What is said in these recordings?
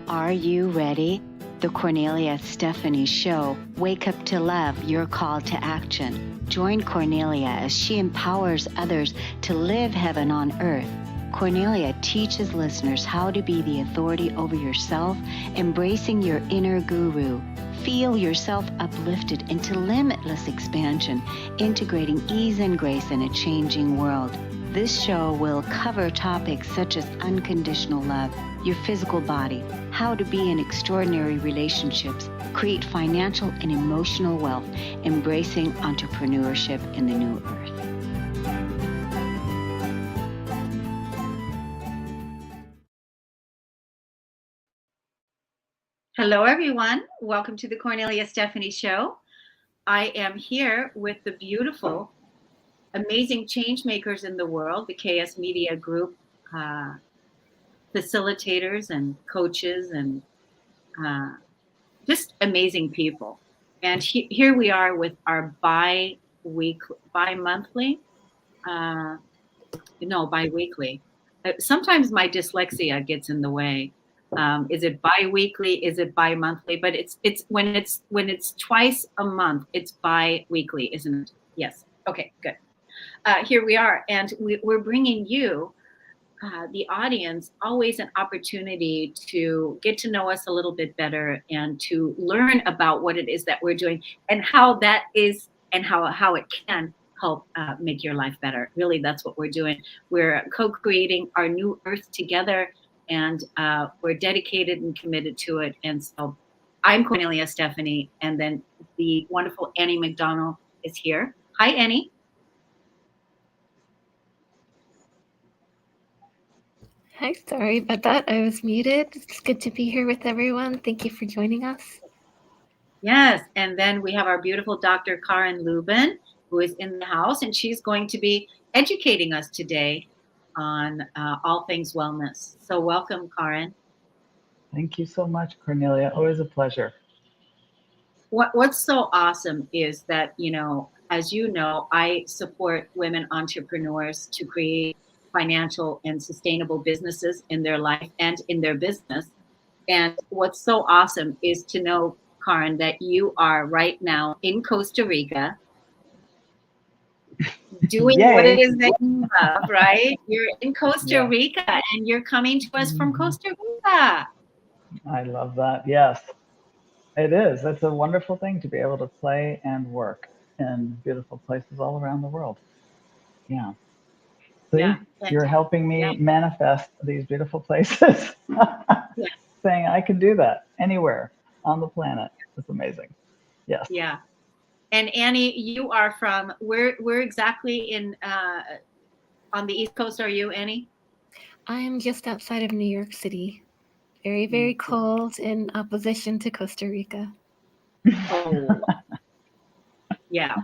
Are you ready? The Cornelia Stephanie Show. Wake up to love, your call to action. Join Cornelia as she empowers others to live heaven on earth. Cornelia teaches listeners how to be the authority over yourself, embracing your inner guru. Feel yourself uplifted into limitless expansion, integrating ease and grace in a changing world. This show will cover topics such as unconditional love, your physical body, how to be in extraordinary relationships, create financial and emotional wealth, embracing entrepreneurship in the new earth. Hello, everyone. Welcome to the Cornelia Stephanie Show. I am here with the beautiful, amazing change makers in the world, the KS Media Group facilitators and coaches and just amazing people. And here we are with our bi-weekly. Sometimes my dyslexia gets in the way. Is it bi-weekly? Is it bi-monthly? But it's when it's twice a month, it's bi-weekly, isn't it? Yes. Okay, good. Here we are, and we're bringing you, the audience, always an opportunity to get to know us a little bit better and to learn about what it is that we're doing and how that is and how it can help make your life better. Really, that's what we're doing. We're co-creating our new earth together, and we're dedicated and committed to it. And so I'm Cornelia Stephanie, and then the wonderful Annie McDonald is here. Hi, Annie. Hi, sorry about that. I was muted. It's good to be here with everyone. Thank you for joining us. Yes, and then we have our beautiful Dr. Karin Lubin, who is in the house, and she's going to be educating us today on all things wellness. So welcome, Karin. Thank you so much, Cornelia. Always a pleasure. What's so awesome is that, as you know, I support women entrepreneurs to create financial and sustainable businesses in their life and in their business. And what's so awesome is to know, Karin, that you are right now in Costa Rica doing what it is that you love, right? You're in Costa Rica and you're coming to us from Costa Rica. I love that. Yes, it is. It's a wonderful thing to be able to play and work in beautiful places all around the world. Yeah. See, you're helping me manifest these beautiful places, saying I can do that anywhere on the planet. It's amazing. Yes. Yeah. And Annie, you are from where exactly on the East Coast are you, Annie? I am just outside of New York City. Very, very cold in opposition to Costa Rica. Oh. Yeah.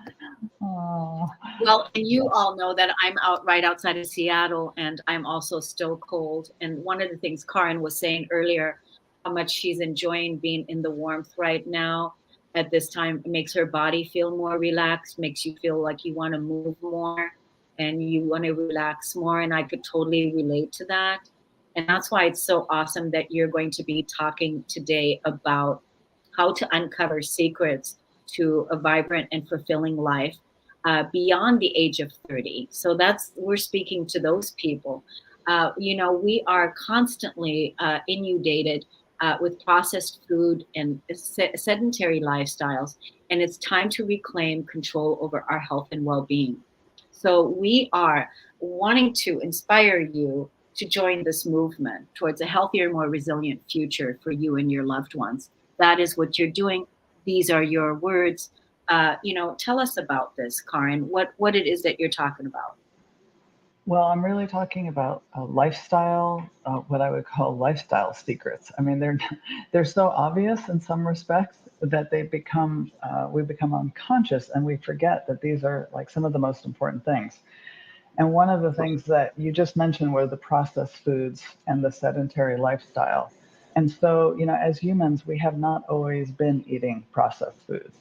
Well, and you all know that I'm right outside of Seattle, and I'm also still cold. And one of the things Karin was saying earlier, how much she's enjoying being in the warmth right now at this time, it makes her body feel more relaxed, makes you feel like you want to move more and you want to relax more. And I could totally relate to that. And that's why it's so awesome that you're going to be talking today about how to uncover secrets to a vibrant and fulfilling life beyond the age of 30. So we're speaking to those people. We are constantly inundated with processed food and sedentary lifestyles, and it's time to reclaim control over our health and well-being. So we are wanting to inspire you to join this movement towards a healthier, more resilient future for you and your loved ones. That is what you're doing. These are your words. Tell us about this, Karin, what it is that you're talking about. Well, I'm really talking about lifestyle, what I would call lifestyle secrets. I mean, they're so obvious in some respects that we become unconscious, and we forget that these are like some of the most important things. And one of the things that you just mentioned were the processed foods and the sedentary lifestyle. And so, as humans, we have not always been eating processed foods.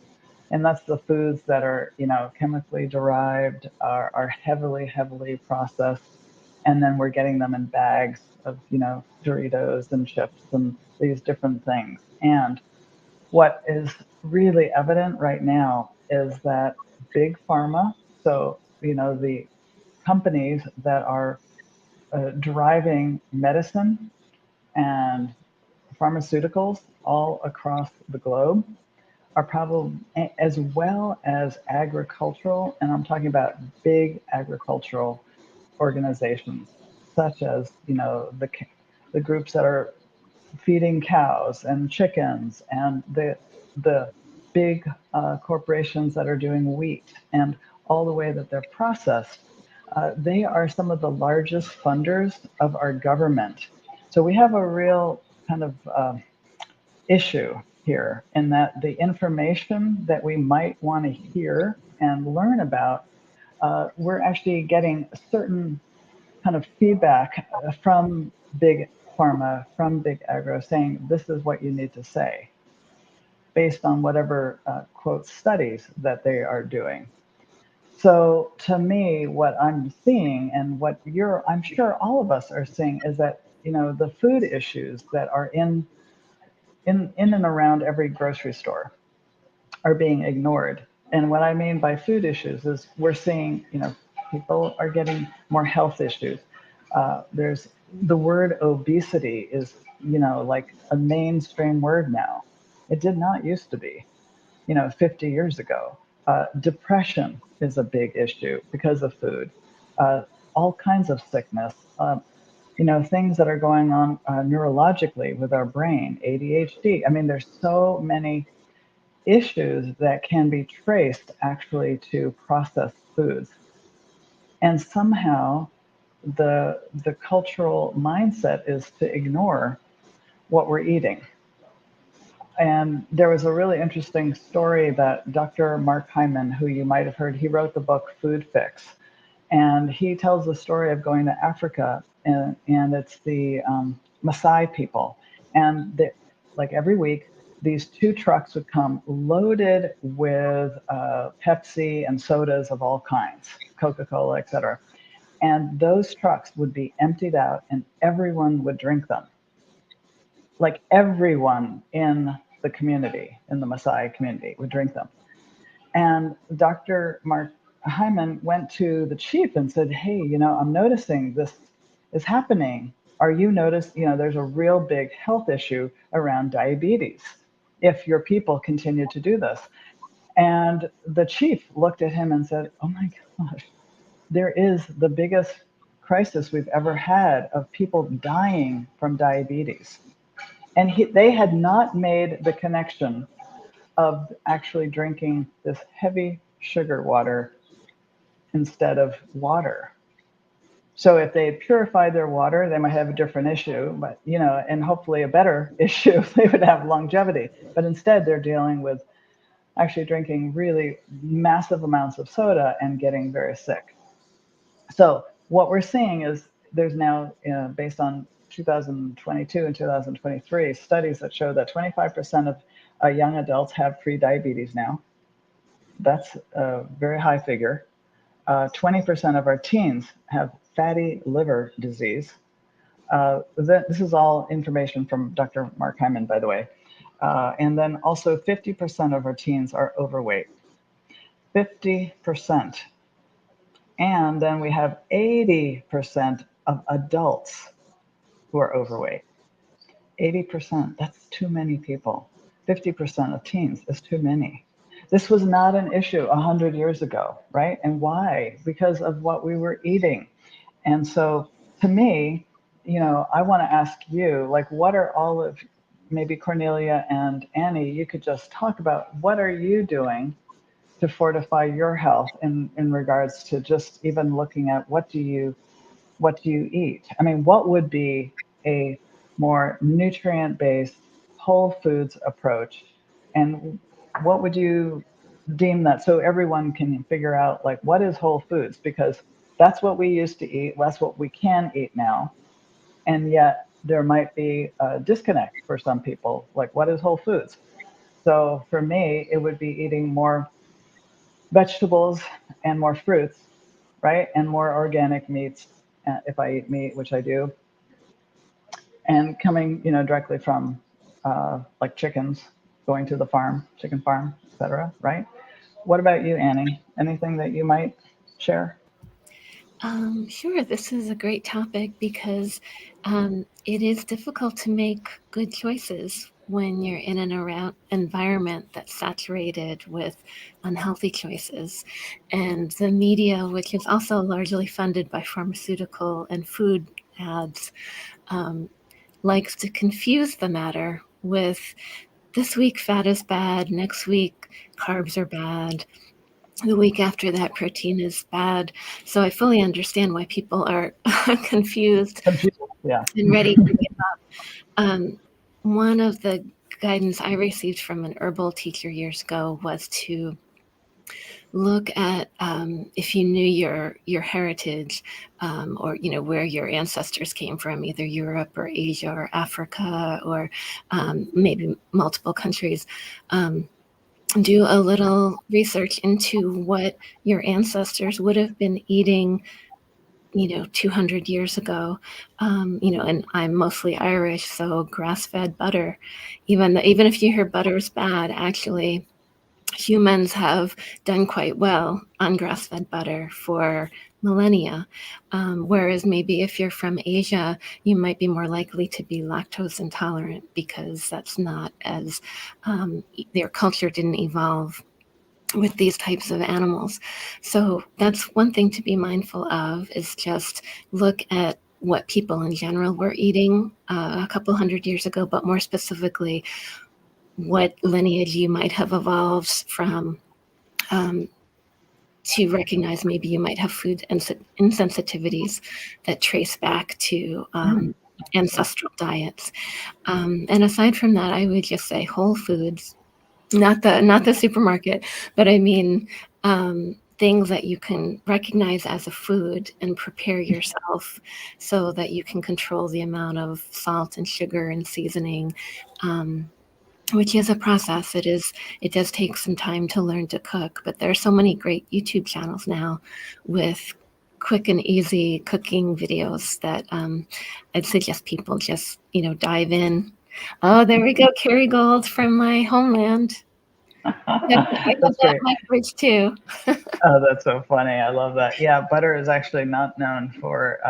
And that's the foods that are, chemically derived, are heavily, heavily processed. and then we're getting them in bags of, Doritos and chips and these different things. And what is really evident right now is that big pharma, so, the companies that are driving medicine and pharmaceuticals all across the globe are probably, as well as agricultural, and I'm talking about big agricultural organizations, such as, the groups that are feeding cows and chickens, and the big corporations that are doing wheat, and all the way that they're processed. They are some of the largest funders of our government. So we have a real kind of issue here in that the information that we might want to hear and learn about, we're actually getting certain kind of feedback from big pharma, from big agro, saying this is what you need to say based on whatever quote studies that they are doing. So to me, what I'm seeing and what I'm sure all of us are seeing is that, the food issues that are in and around every grocery store are being ignored. And what I mean by food issues is we're seeing, people are getting more health issues. There's the word obesity is, like a mainstream word now. It did not used to be, 50 years ago. Depression is a big issue because of food. All kinds of sickness. Things that are going on neurologically with our brain, ADHD. I mean, there's so many issues that can be traced actually to processed foods. And somehow the cultural mindset is to ignore what we're eating. And there was a really interesting story that Dr. Mark Hyman, who you might have heard, he wrote the book Food Fix. And he tells the story of going to Africa, and it's the Maasai people. And like every week, these two trucks would come loaded with Pepsi and sodas of all kinds, Coca-Cola, etc. And those trucks would be emptied out and everyone would drink them. Like everyone in the community, in the Maasai community, would drink them. And Dr. Mark Hyman went to the chief and said, hey, I'm noticing this is happening. Are you there's a real big health issue around diabetes if your people continue to do this. And the chief looked at him and said, oh my gosh, there is the biggest crisis we've ever had of people dying from diabetes. And they had not made the connection of actually drinking this heavy sugar water instead of water. So if they purified their water, they might have a different issue, but and hopefully a better issue, they would have longevity. But instead they're dealing with actually drinking really massive amounts of soda and getting very sick. So what we're seeing is there's now, based on 2022 and 2023 studies that show that 25% of young adults have pre-diabetes now. That's a very high figure. 20% of our teens have fatty liver disease. This is all information from Dr. Mark Hyman, by the way. And then also 50% of our teens are overweight. 50%. And then we have 80% of adults who are overweight. 80%, that's too many people. 50% of teens is too many. This was not an issue 100 years ago, right? And why? Because of what we were eating. And so to me, I want to ask you, like, what are all of, maybe Cornelia and Annie, you could just talk about what are you doing to fortify your health in regards to just even looking at what do you eat? I mean, what would be a more nutrient-based whole foods approach? And what would you deem that, so everyone can figure out, like, what is whole foods? Because that's what we used to eat, that's what we can eat now. And yet there might be a disconnect for some people, like, what is whole foods? So for me, it would be eating more vegetables and more fruits, right? And more organic meats if I eat meat, which I do, and coming, directly from like chickens, going to the farm, chicken farm, etc. Right? What about you, Annie? Anything that you might share? Sure, this is a great topic because it is difficult to make good choices when you're in an around environment that's saturated with unhealthy choices. And the media, which is also largely funded by pharmaceutical and food ads, likes to confuse the matter with this week fat is bad, next week carbs are bad, the week after that protein is bad. So I fully understand why people are confused Yeah. and ready to give up. One of the guidance I received from an herbal teacher years ago was to look at if you knew your heritage, or where your ancestors came from, either Europe or Asia or Africa, or maybe multiple countries. Do a little research into what your ancestors would have been eating 200 years ago. And I'm mostly Irish, so grass-fed butter. Even if you hear butter is bad, actually humans have done quite well on grass-fed butter for millennia. Whereas maybe if you're from Asia, you might be more likely to be lactose intolerant because that's not as, their culture didn't evolve with these types of animals. So that's one thing to be mindful of, is just look at what people in general were eating a couple hundred years ago, but more specifically, what lineage you might have evolved from, to recognize maybe you might have food insensitivities that trace back to ancestral diets. And aside from that, I would just say whole foods, not the supermarket, but I mean things that you can recognize as a food and prepare yourself so that you can control the amount of salt and sugar and seasoning, which is a process. It does take some time to learn to cook, but there are so many great YouTube channels now with quick and easy cooking videos that I'd suggest people just, dive in. Oh, there we go. Kerrygold from my homeland. I have That's that great. in my fridge too. Oh, that's so funny. I love that. Yeah, butter is actually not known for,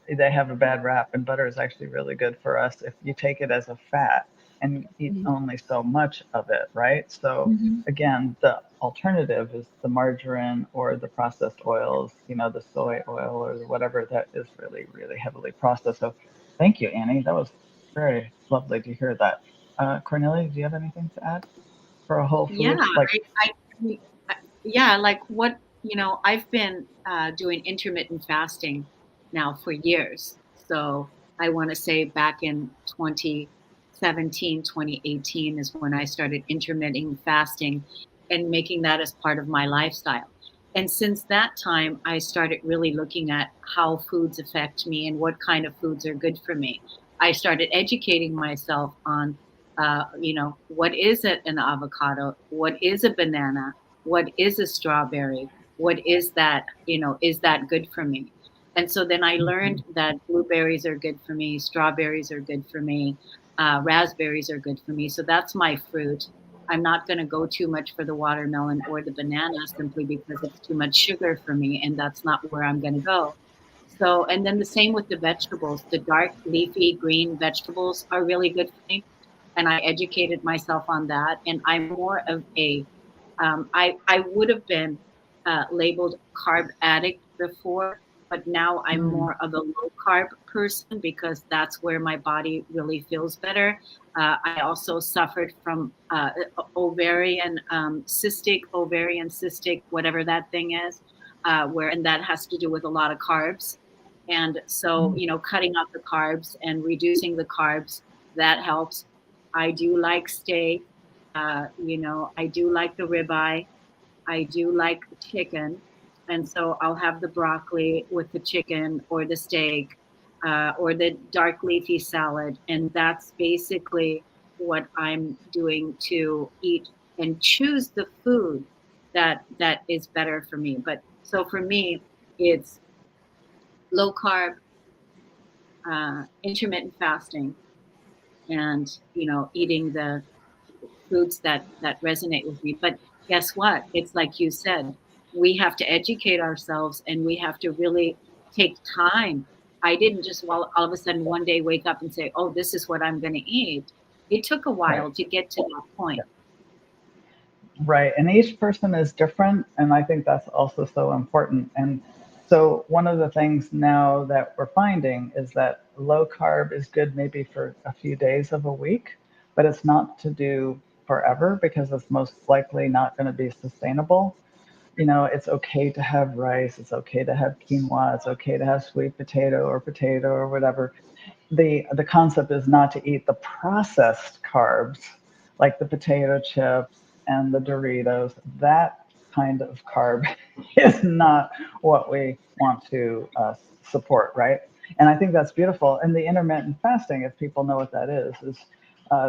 they have a bad rap, and butter is actually really good for us if you take it as a fat and eat only so much of it, right? So again, the alternative is the margarine or the processed oils, the soy oil or whatever that is really, really heavily processed. So thank you, Annie. That was very lovely to hear that. Cornelia, do you have anything to add for a whole Yeah, food? Like, yeah, like what, I've been doing intermittent fasting now for years. So I want to say back in 2017, 2018 is when I started intermittent fasting and making that as part of my lifestyle. And since that time, I started really looking at how foods affect me and what kind of foods are good for me. I started educating myself on, what is an avocado? What is a banana? What is a strawberry? What is that? Is that good for me? And so then I learned that blueberries are good for me, strawberries are good for me, raspberries are good for me. So that's my fruit. I'm not going to go too much for the watermelon or the banana simply because it's too much sugar for me, and that's not where I'm going to go. So, and then the same with the vegetables. The dark leafy green vegetables are really good for me, and I educated myself on that. And I'm more of a I would have been labeled carb addict before, but now I'm more of a low carb person because that's where my body really feels better. I also suffered from ovarian cystic, whatever that thing is, and that has to do with a lot of carbs. And so, cutting out the carbs and reducing the carbs, that helps. I do like steak. I do like the ribeye. I do like chicken. And so I'll have the broccoli with the chicken or the steak, or the dark leafy salad. And that's basically what I'm doing to eat and choose the food that is better for me. But so for me, it's low carb, intermittent fasting, and eating the foods that resonate with me. But guess what? It's like you said, we have to educate ourselves, and we have to really take time. I didn't just all of a sudden one day wake up and say, oh, this is what I'm going to eat. It took a while to get to that point. Right. And each person is different. And I think that's also so important. And so, one of the things now that we're finding is that low carb is good maybe for a few days of a week, but it's not to do forever because it's most likely not going to be sustainable. It's okay to have rice, it's okay to have quinoa, it's okay to have sweet potato or whatever. The concept is not to eat the processed carbs like the potato chips and the Doritos. That kind of carb is not what we want to support, right? And I think that's beautiful. And the intermittent fasting, if people know what that is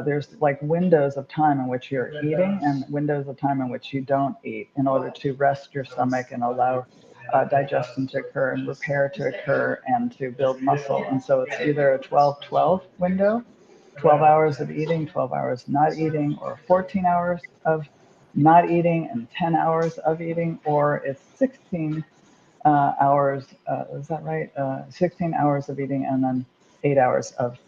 there's like windows of time in which you're eating and windows of time in which you don't eat in order to rest your stomach and allow digestion to occur and repair to occur and to build muscle. And so it's either a 12-12 window, 12 hours of eating, 12 hours not eating, or 14 hours of not eating and 10 hours of eating, or it's 16 hours, is that right? 16 hours of eating and then 8 hours of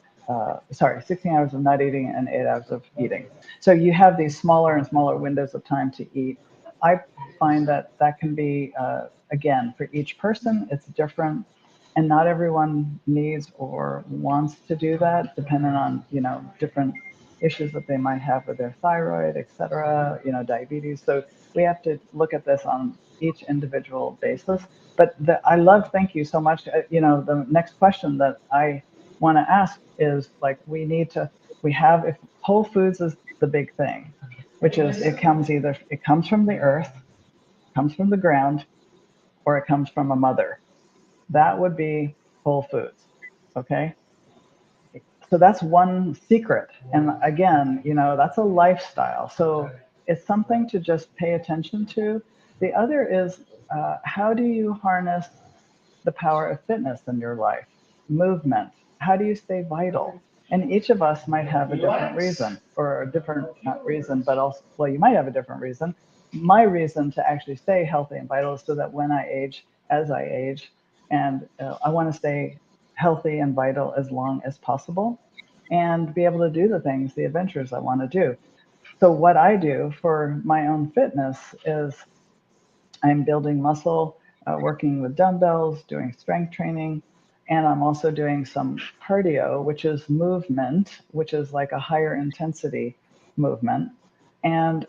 16 hours of not eating and 8 hours of eating. So you have these smaller and smaller windows of time to eat. I find that that can be, again, for each person, it's different. And not everyone needs or wants to do that, depending on, different issues that they might have with their thyroid, et cetera, diabetes. So we have to look at this on each individual basis. But thank you so much. The next question that I want to ask is like, if whole foods is the big thing, which is it comes from the earth, comes from the ground, or it comes from a mother. That would be whole foods. Okay. So that's one secret. And again, that's a lifestyle. So it's something to just pay attention to. The other is how do you harness the power of fitness in your life, movement? How do you stay vital? And each of us might have a different reason, or a different, not reason, but also, well, you might have a different reason. My reason to actually stay healthy and vital is so that when I age, as I age, and I want to stay healthy and vital as long as possible and be able to do the adventures I want to do. So, what I do for my own fitness is I'm building muscle, working with dumbbells, doing strength training, and I'm also doing some cardio, which is movement, which is like a higher intensity movement. And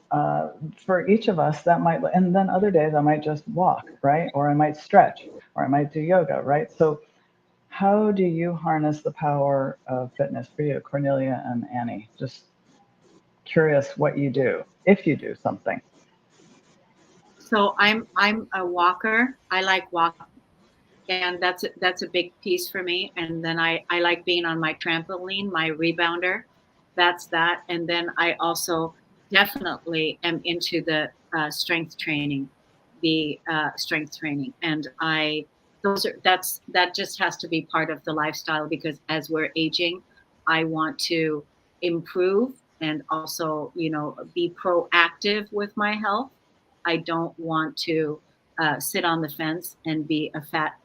for each of us, and then other days I might just walk, right? Or I might stretch, or I might do yoga, right? So, how do you harness the power of fitness for you, Cornelia and Annie? Just curious what you do, if you do something. So I'm a walker. I like walking, and that's a big piece for me. And then I like being on my trampoline, my rebounder. That's that. And then I also definitely am into the strength training, strength training. And that just has to be part of the lifestyle, because as we're aging, I want to improve and also, be proactive with my health. I don't want to sit on the fence and be a fat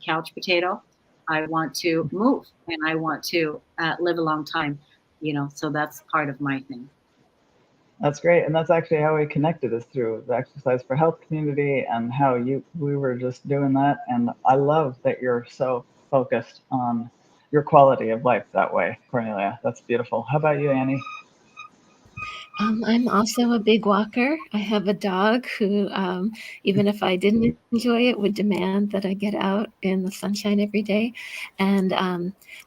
couch potato. I want to move, and I want to live a long time, so that's part of my thing. That's great. And that's actually how we connected, is through the Exercise for Health community, and how we were just doing that. And I love that you're so focused on your quality of life that way, Cornelia. That's beautiful. How about you, Annie? I'm also a big walker. I have a dog who, even if I didn't enjoy it, would demand that I get out in the sunshine every day. And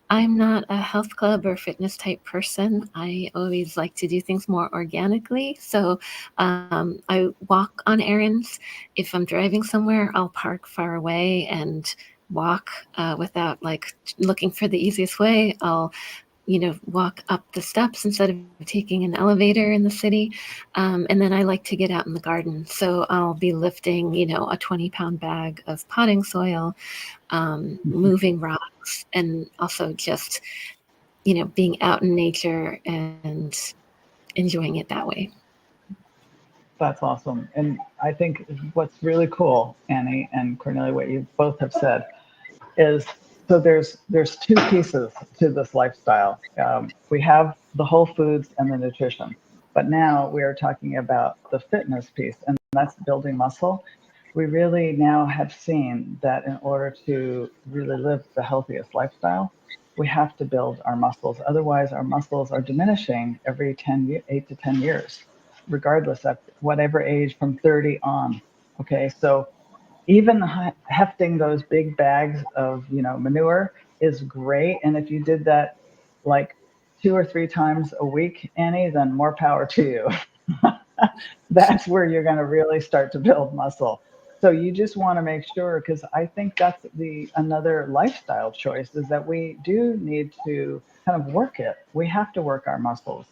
I'm not a health club or fitness type person. I always like to do things more organically. So I walk on errands. If I'm driving somewhere, I'll park far away and walk without like looking for the easiest way. I'll walk up the steps instead of taking an elevator in the city. And then I like to get out in the garden. So I'll be lifting, a 20-pound bag of potting soil, moving rocks, and also just, being out in nature and enjoying it that way. That's awesome. And I think what's really cool, Annie and Cornelia, what you both have said is, so there's two pieces to this lifestyle. We have the whole foods and the nutrition, but now we are talking about the fitness piece, and that's building muscle. We really now have seen that in order to really live the healthiest lifestyle, we have to build our muscles. Otherwise, our muscles are diminishing every 8 to 10 years, regardless of whatever age from 30 on. Okay, so even hefting those big bags of manure is great, and if you did that like 2 or 3 times a week, Annie, then more power to you. That's where you're going to really start to build muscle. So you just want to make sure, because I think that's another lifestyle choice, is that we do need to kind of work it. We have to work our muscles,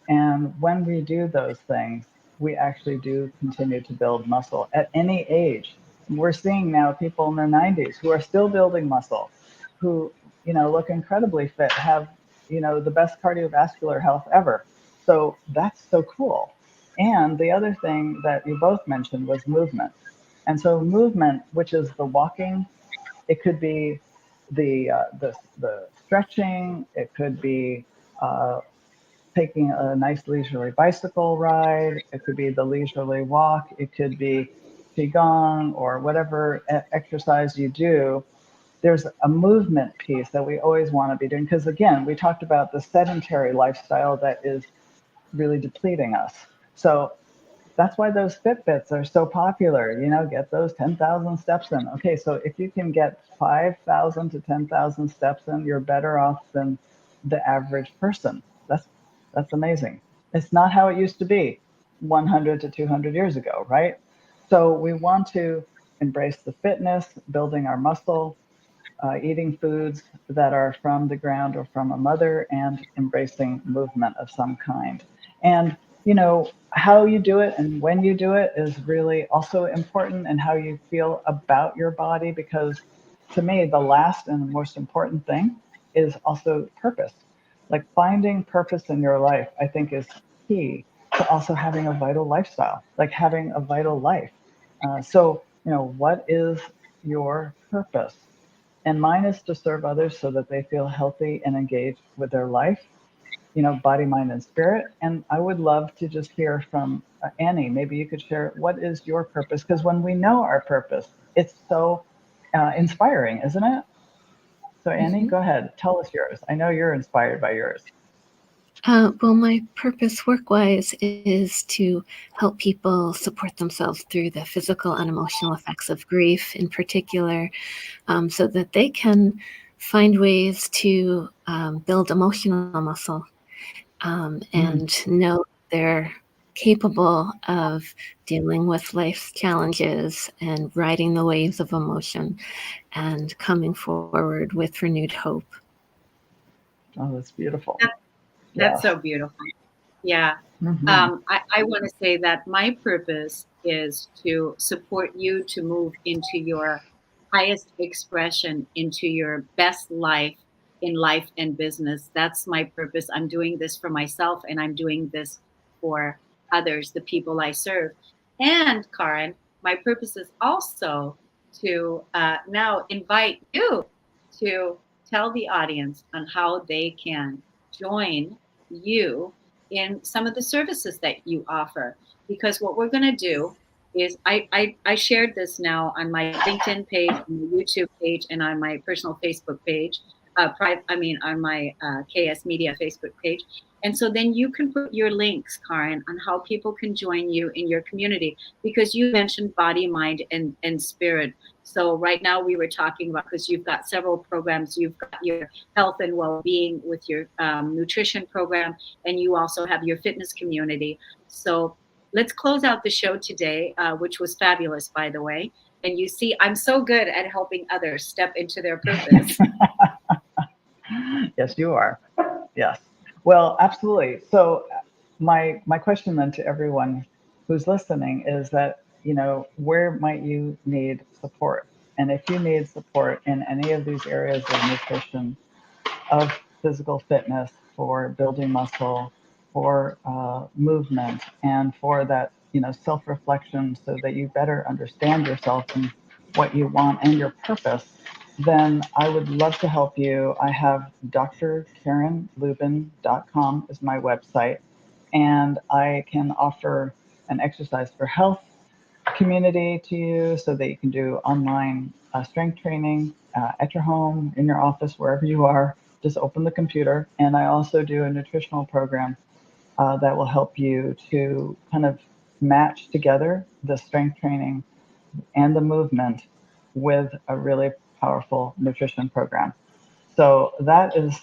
and when we do those things, we actually do continue to build muscle at any age. We're seeing now people in their 90s who are still building muscle, who look incredibly fit, have the best cardiovascular health ever. So that's so cool. And the other thing that you both mentioned was movement. And so movement, which is the walking, it could be the stretching, it could be uh, taking a nice leisurely bicycle ride, it could be the leisurely walk, it could be qigong or whatever exercise you do. There's a movement piece that we always want to be doing, because again, we talked about the sedentary lifestyle that is really depleting us. So that's why those Fitbits are so popular. Get those 10,000 steps in. Okay, so if you can get 5,000 to 10,000 steps in, you're better off than the average person. That's amazing. It's not how it used to be 100 to 200 years ago, right? So we want to embrace the fitness, building our muscle, eating foods that are from the ground or from a mother, and embracing movement of some kind. And how you do it and when you do it is really also important, and how you feel about your body, because to me, the last and the most important thing is also purpose. Like finding purpose in your life, I think, is key to also having a vital lifestyle, like having a vital life. So, what is your purpose? And mine is to serve others so that they feel healthy and engaged with their life, body, mind, and spirit. And I would love to just hear from Annie. Maybe you could share, what is your purpose? Because when we know our purpose, it's so inspiring, isn't it? So Annie, Mm-hmm. go ahead. Tell us yours. I know you're inspired by yours. Well, my purpose work-wise is to help people support themselves through the physical and emotional effects of grief in particular, so that they can find ways to build emotional muscle, and know they're capable of dealing with life's challenges and riding the waves of emotion and coming forward with renewed hope. Oh, that's beautiful. That's so beautiful. Yeah. I want to say that my purpose is to support you to move into your highest expression, into your best life in life and business. That's my purpose. I'm doing this for myself, and I'm doing this for others, the people I serve. And Karin, my purpose is also to now invite you to tell the audience on how they can join you in some of the services that you offer. Because what we're going to do is I shared this now on my LinkedIn page, on my YouTube page, and on my personal Facebook page, on my KS Media Facebook page. And so then you can put your links, Karin, on how people can join you in your community, because you mentioned body, mind, and spirit. So right now we were talking about, because you've got several programs, you've got your health and well-being with your nutrition program, and you also have your fitness community. So let's close out the show today, which was fabulous, by the way. And you see, I'm so good at helping others step into their purpose. Yes, you are. Yes. Well, absolutely. So my question then to everyone who's listening is that, where might you need support? And if you need support in any of these areas of nutrition, of physical fitness, for building muscle, for movement, and for that, self-reflection so that you better understand yourself and what you want and your purpose, then I would love to help you. I have drkarinlubin.com is my website, and I can offer an exercise for health community to you so that you can do online strength training at your home, in your office, wherever you are. Just open the computer. And I also do a nutritional program that will help you to kind of match together the strength training and the movement with a really powerful nutrition program. So that is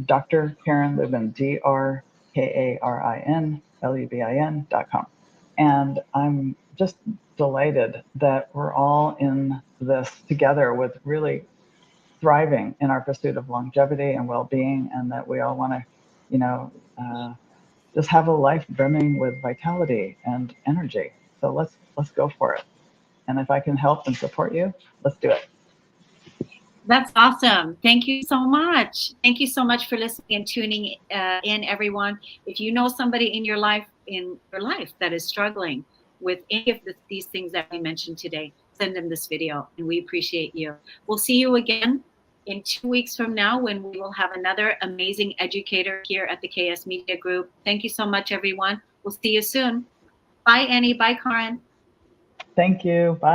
Dr. Karin Lubin, DrKarinLubin.com. And I'm just delighted that we're all in this together with really thriving in our pursuit of longevity and well-being, and that we all want to, you know, just have a life brimming with vitality and energy. So let's go for it. And if I can help and support you, let's do it. That's awesome. Thank you so much. Thank you so much for listening and tuning in, everyone. If you know somebody in your life that is struggling with any of these things that we mentioned today, send them this video, and we appreciate you. We'll see you again in 2 weeks from now when we will have another amazing educator here at the KS Media Group. Thank you so much, everyone. We'll see you soon. Bye, Annie. Bye, Karin. Thank you. Bye.